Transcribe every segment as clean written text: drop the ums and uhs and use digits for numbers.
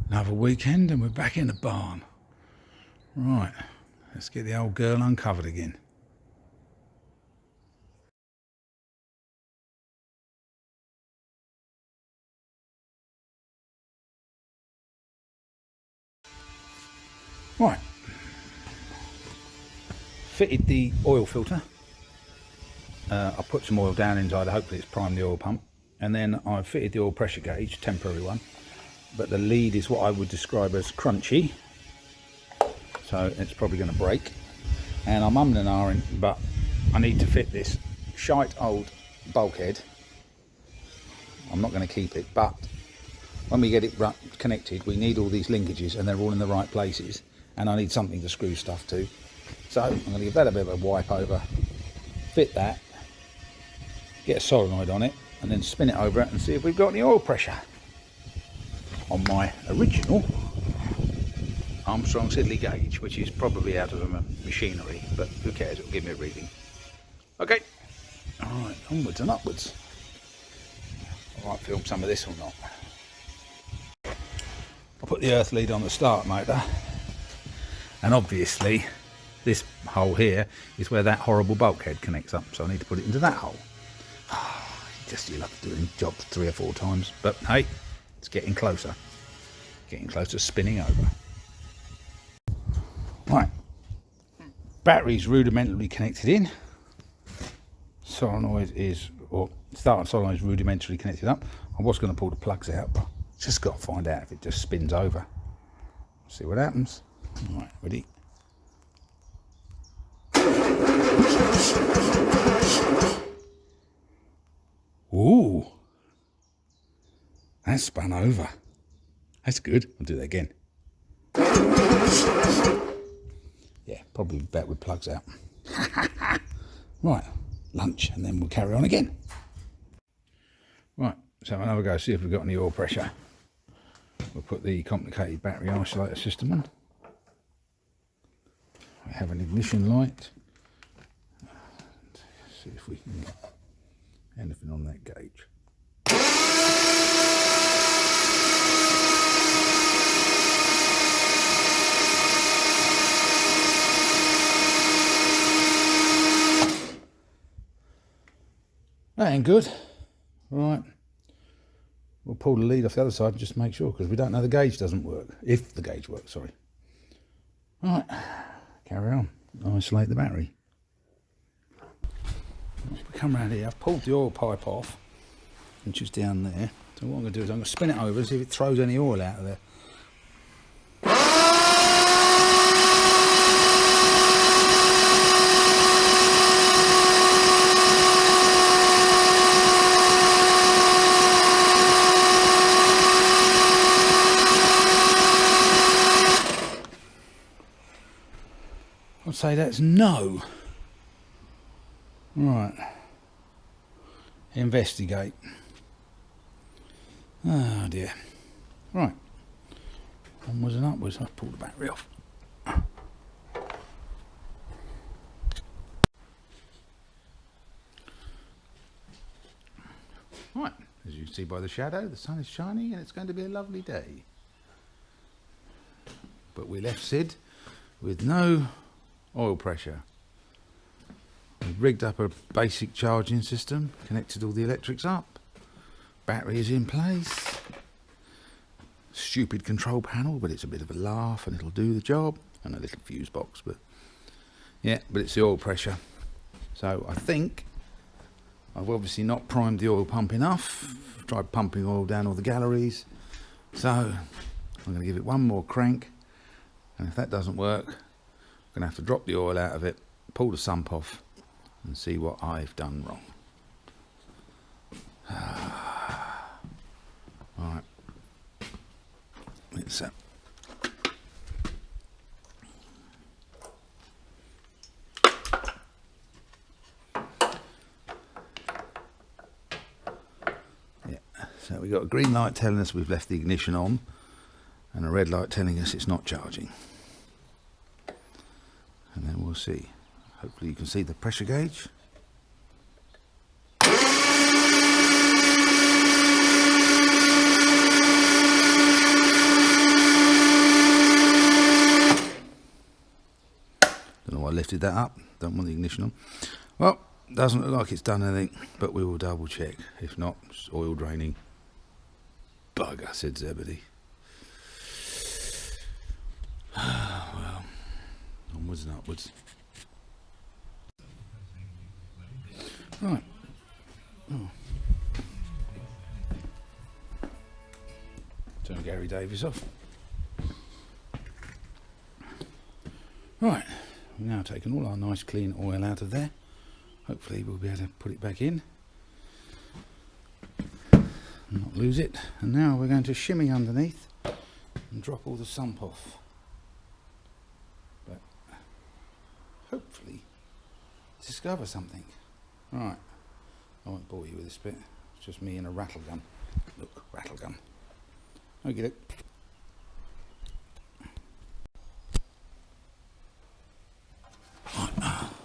Another weekend and we're back in the barn. Right, let's get the old girl uncovered again. Right, fitted the oil filter. I put some oil down inside, hopefully it's primed the oil pump. And then I fitted the oil pressure gauge, temporary one. But the lead is what I would describe as crunchy. So it's probably going to break. And I'm umming and ahhing, but I need to fit this shite old bulkhead. I'm not going to keep it, but when we get it connected, we need all these linkages and they're all in the right places. And I need something to screw stuff to. So I'm going to give that a bit of a wipe over, fit that, get a solenoid on it, and then spin it over it and see if we've got any oil pressure on my original Armstrong Siddeley gauge, which is probably out of a machinery, but who cares, it'll give me a reading. Okay, alright, onwards and upwards. I might film some of this or not. I'll put the earth lead on the start motor, and obviously this hole here is where that horrible bulkhead connects up, so I need to put it into that hole. You'll have to do the job 3 or 4 times, but hey, it's getting closer to spinning over. Right, battery's rudimentarily connected in, solenoid is, or starter solenoid is rudimentarily connected up. I was going to pull the plugs out, but just got to find out if it just spins over. See what happens. Right, ready? Ooh, that spun over. That's good. I'll do that again. Yeah, probably better with plugs out. Right, lunch, and then we'll carry on again. Right, so have another go, see if we've got any oil pressure. We'll put the complicated battery isolator system on. We have an ignition light. See if we can get anything on that gauge. That ain't good. Right, we'll pull the lead off the other side and just make sure, because we don't know the gauge doesn't work. If the gauge works, sorry. Right, carry on. Isolate the battery. We come around here, I've pulled the oil pipe off, which is down there. So what I'm going to do is I'm going to spin it over and see if it throws any oil out of there. I'd say that's no. Right, investigate. Oh dear. Right, onwards and upwards. I've pulled the battery off. Right, as you can see by the shadow, the sun is shining and it's going to be a lovely day. But we left Sid with no oil pressure. We've rigged up a basic charging system, connected all the electrics up, battery is in place, stupid control panel, but it's a bit of a laugh and it'll do the job, and a little fuse box, but yeah, but it's the oil pressure. So I think I've obviously not primed the oil pump enough. I've tried pumping oil down all the galleries, so I'm going to give it one more crank, and if that doesn't work, I'm going to have to drop the oil out of it, pull the sump off, and see what I've done wrong. Alright, let's yeah, so we've got a green light telling us we've left the ignition on, and a red light telling us it's not charging. And then we'll see. Hopefully you can see the pressure gauge. why I lifted that up. Don't want the ignition on. Well, doesn't look like it's done anything, but we will double check. If not, it's oil draining. Bugger, said Zebedee. Well, onwards and upwards. Right. Oh. Turn Gary Davies off. Right, we've now taken all our nice clean oil out of there. Hopefully we'll be able to put it back in and not lose it. And now we're going to shimmy underneath and drop all the sump off. But hopefully discover something. Right, I won't bore you with this bit. It's just me and a rattle gun. Look, rattle gun. Okay, look.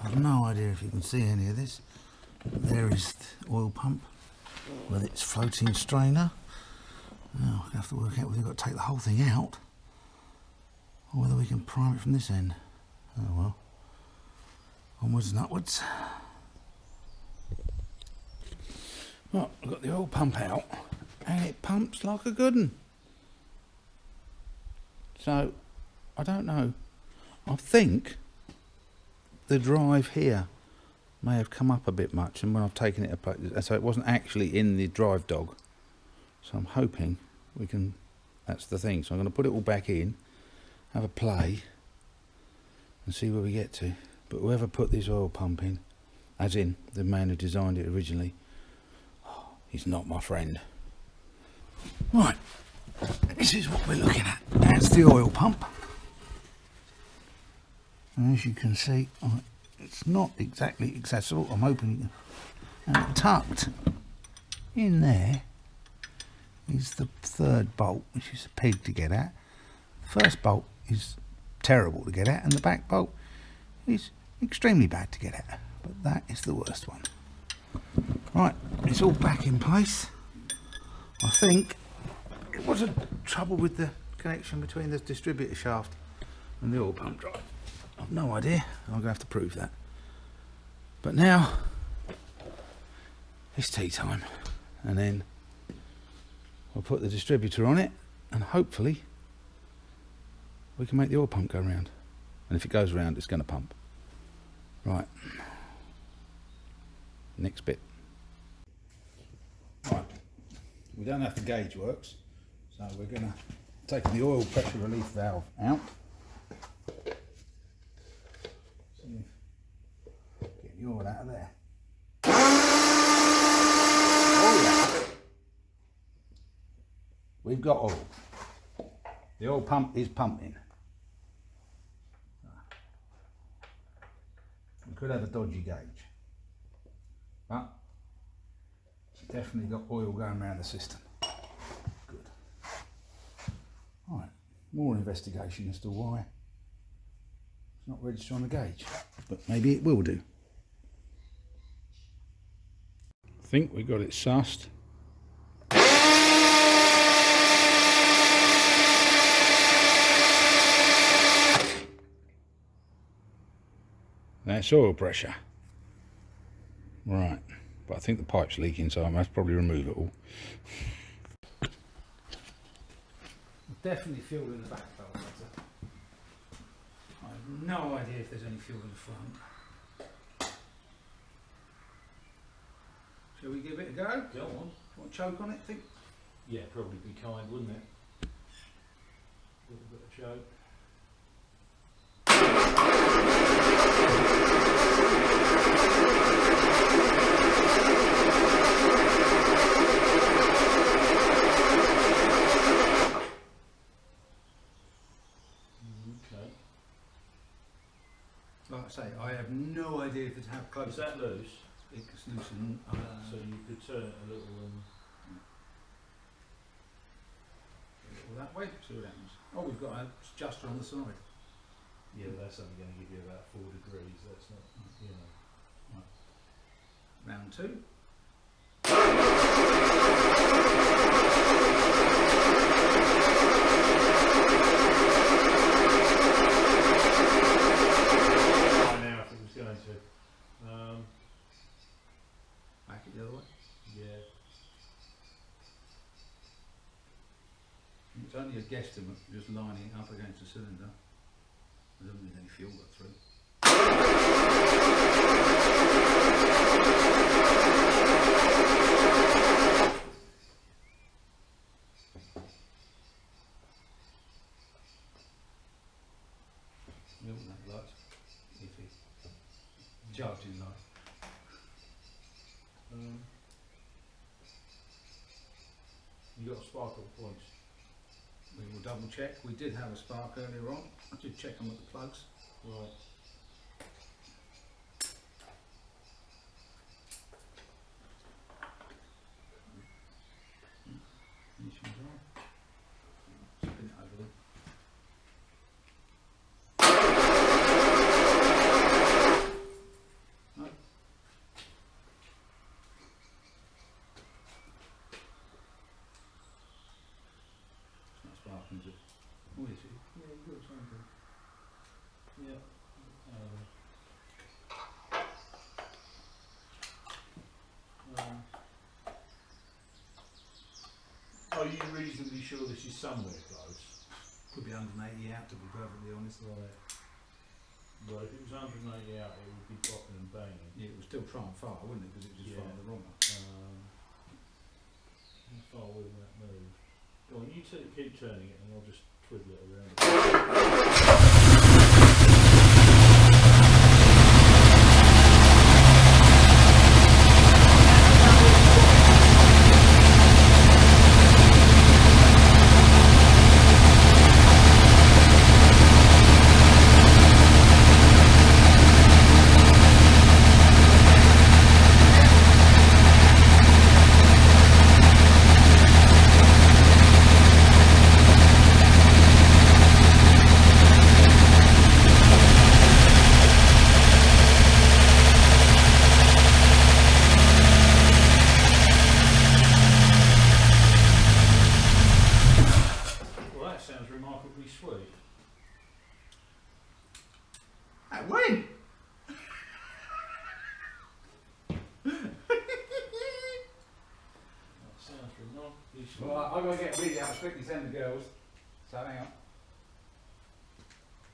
I've no idea if you can see any of this. There is the oil pump with its floating strainer. Now I have to work out whether we've got to take the whole thing out or whether we can prime it from this end. Oh well. Onwards and upwards. Well, I've got the oil pump out and it pumps like a good one. So, I don't know. I think the drive here may have come up a bit much, and when I've taken it apart, so it wasn't actually in the drive dog. So I'm hoping we can, that's the thing. So I'm going to put it all back in, have a play, and see where we get to. But whoever put this oil pump in, as in the man who designed it originally, he's not my friend. Right, this is what we're looking at. That's the oil pump. And as you can see, it's not exactly accessible. I'm hoping you can. And tucked in there is the third bolt, which is a peg to get at. The first bolt is terrible to get at, and the back bolt is extremely bad to get at. But that is the worst one. Right, it's all back in place. I think it was a trouble with the connection between the distributor shaft and the oil pump drive. I've no idea. I'm going to have to prove that. But now it's tea time, and then I'll put the distributor on it, and hopefully we can make the oil pump go round. And if it goes round, it's going to pump. Right. Next bit. Right. We don't know if the gauge works, so we're going to take the oil pressure relief valve out. Get the oil out of there. Oh yeah. We've got oil. The oil pump is pumping. We could have a dodgy gauge, but it's definitely got oil going around the system. Good. Right, more investigation as to why it's not registered on the gauge, but maybe it will do. I think we got it sussed. That's oil pressure. Right, but I think the pipe's leaking, so I must probably remove it all. Definitely fuel in the back valve. I have no idea if there's any fuel in the front. Shall we give it a go? Go on. Want to choke on it, think? Yeah, probably be kind, wouldn't it? A little bit of choke. Like I say, I have no idea if it's how close. Is that loose? It's loose and So you could turn it a little that way, see what happens. Oh, we've got an adjuster on the side. yeah, that's only going to give you about 4 degrees. That's not, you know. Round 2. the other way. Yeah. It's only a guesstimate, just lining it up against the cylinder. There doesn't need any fuel got through. That light's iffy. Charging light. You got a spark at points. We will double check. We did have a spark earlier on. I did check them with the plugs. Right. Ignition's on. Spin it over there. No. It's not sparking, is it? Oh, is it? Yeah, you've got something. Yeah. Are you reasonably sure this is somewhere close? Could be 180 out, to be perfectly honest. Right. Well, if it was 180 out, it would be popping and banging. Yeah, it would still try and fire, wouldn't it? Because it was just firing the wrong one. How far will that move? Go on, you keep turning it and I'll just twiddle it around. Well, that sounds remarkably sweet. When? That sounds remarkably sweet. Well, I've got to get really out quickly, send the girls. So hang on.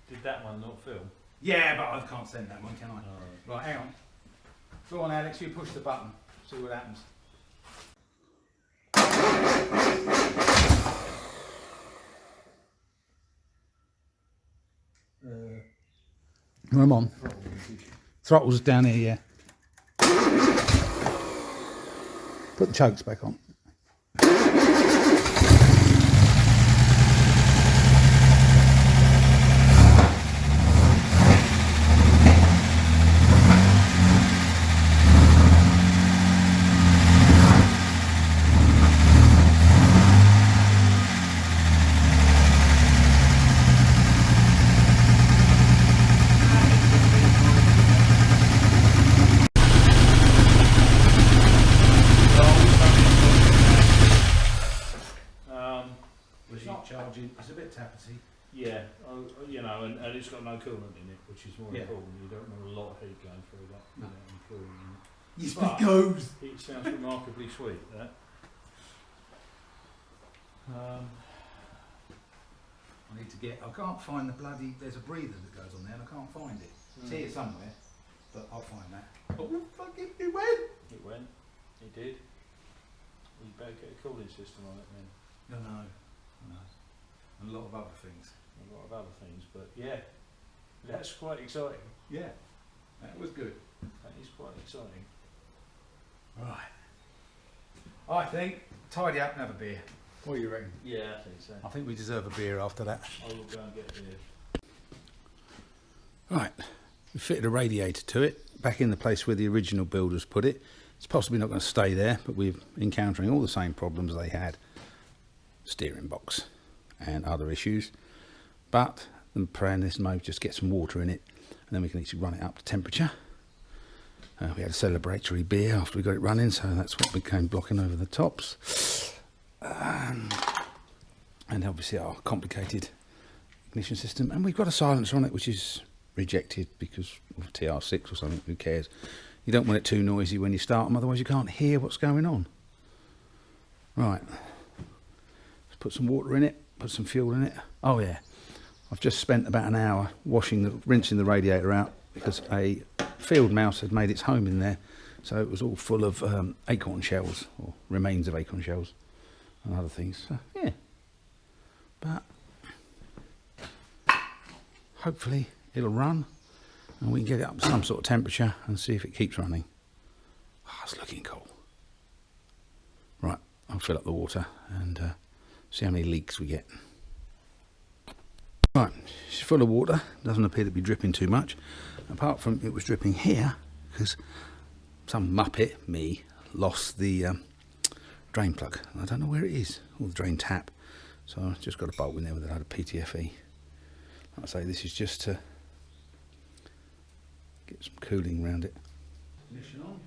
Did that one not film? Yeah, but I can't send that one, can I? No. Right, hang on. Go on, Alex, you push the button. See what happens. I'm on. Throttle's down here, yeah. Put the chokes back on. Charging, it's a bit tappety. Yeah, you know, and it's got no coolant in it, which is more Yeah. important. You don't want a lot of heat going through that No. without any coolant in it. Yes, But- it goes. It sounds remarkably sweet, that. I need to get, I can't find the bloody, there's a breather that goes on there and I can't find it. It's here somewhere, but I'll find that. Oh, fucking, it went! It went. It did. Well, you better get a cooling system on it then. No. And a lot of other things. A lot of other things, but yeah, that's quite exciting. Yeah, that was good. That is quite exciting. Right. I think, tidy up and have a beer. What do you reckon? Yeah, I think so. I think we deserve a beer after that. I will go and get beer. Right, we fitted a radiator to it, back in the place where the original builders put it. It's possibly not going to stay there, but we're encountering all the same problems they had. Steering box and other issues. But the plan is maybe just get some water in it, and then we can actually run it up to temperature. We had a celebratory beer after we got it running, so that's what became blocking over the tops. And obviously our complicated ignition system, and we've got a silencer on it which is rejected because of TR6 or something, who cares. You don't want it too noisy when you start them, otherwise you can't hear what's going on. Right, let's put some water in it, put some fuel in it. Oh yeah, I've just spent about an hour rinsing the radiator out because a field mouse had made its home in there, so it was all full of acorn shells, or remains of acorn shells and other things. So, yeah, but hopefully it'll run and we can get it up to some sort of temperature and see if it keeps running. Oh, it's looking cool. Right, I'll fill up the water and see how many leaks we get. Right, it's full of water, doesn't appear to be dripping too much, apart from it was dripping here because some muppet, me, lost the drain plug. I don't know where it is, or the drain tap, so I've just got a bolt in there with a load of PTFE. Like I say, this is just to get some cooling around it. Ignition on.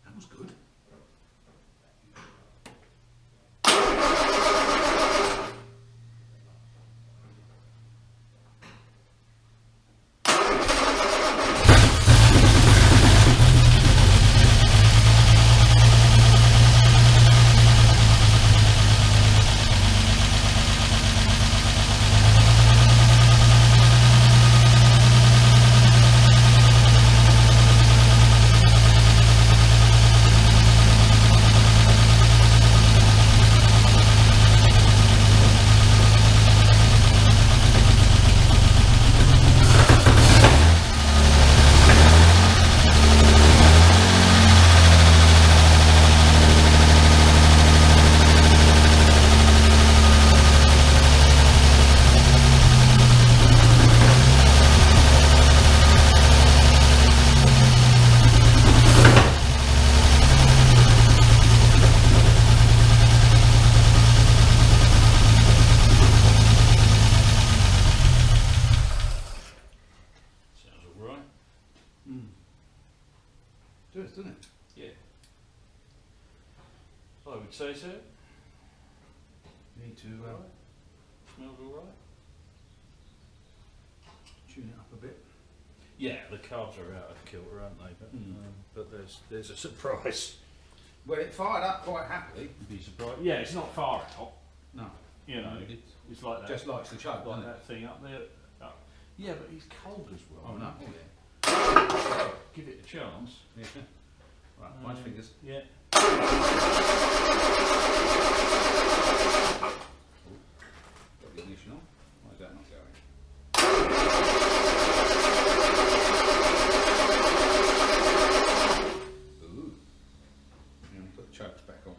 That was good. Doesn't it? Yeah. I would say so. Need to Smells alright. tune it up a bit. Yeah, the carbs are out of kilter, aren't they? But there's a surprise. Well, it fired up quite happily. You'd be surprised. Yeah, it's not far out. No. You know, it's like that. Just likes the choke, like doesn't that thing up there. Yeah, but he's cold as well. Oh no. Oh yeah. Give it a chance. Yeah. Right, punch fingers. Yeah. Got the ignition on. Why is that not going? Ooh. And put the chokes back on.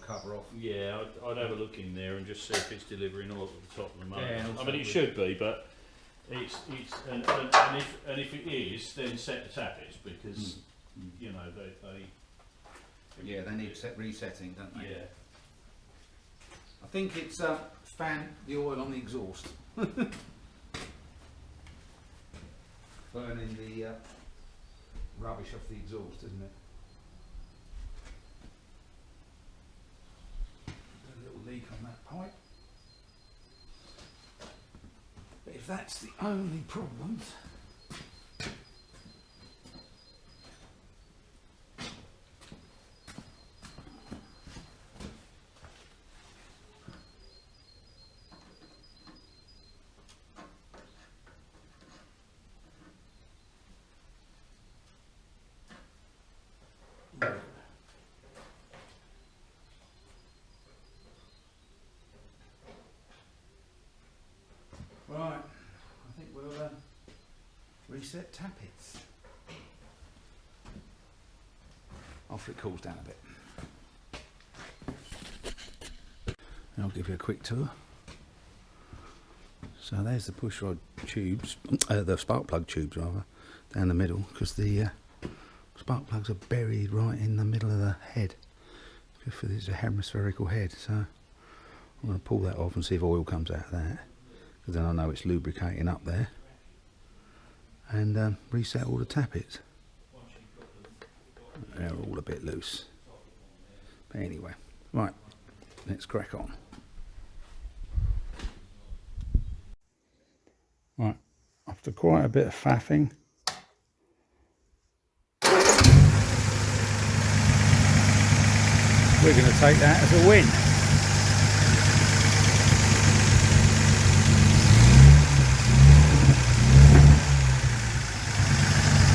cover off. Yeah, I'd have a look in there and just see if it's delivering oil at the top of the motor. Yeah, I mean, it should be, but it's and if it is, then set the tappets because you know they yeah, they need resetting, don't they? Yeah. I think it's fan the oil on the exhaust. Burning the rubbish off the exhaust, isn't it? A little leak on that pipe. But if that's the only problem, right, I think we'll reset tappets after it cools down a bit. And I'll give you a quick tour. So there's the push rod tubes, the spark plug tubes rather, down the middle, because the spark plugs are buried right in the middle of the head. It's a hemispherical head, so I'm going to pull that off and see if oil comes out of that, because then I know it's lubricating up there, and reset all the tappets. They're all a bit loose, but anyway, right, let's crack on. Right, after quite a bit of faffing, we're going to take that as a win.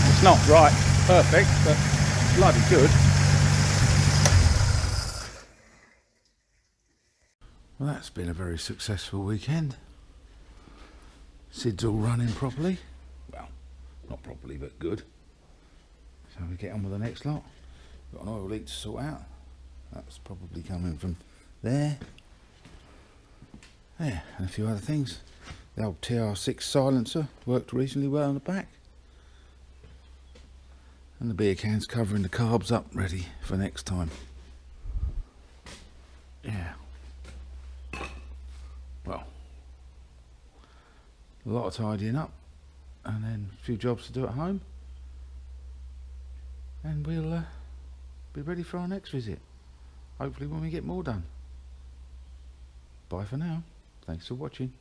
It's not right, perfect, but bloody good. Well, that's been a very successful weekend. Sid's all running properly. Well, not properly, but good. So we get on with the next lot. Got an oil leak to sort out. That's probably coming from there. Yeah, and a few other things. The old TR6 silencer worked reasonably well on the back. And the beer can's covering the carbs up, ready for next time. Yeah. Well, a lot of tidying up, and then a few jobs to do at home, and we'll be ready for our next visit, hopefully when we get more done. Bye for now. Thanks for watching.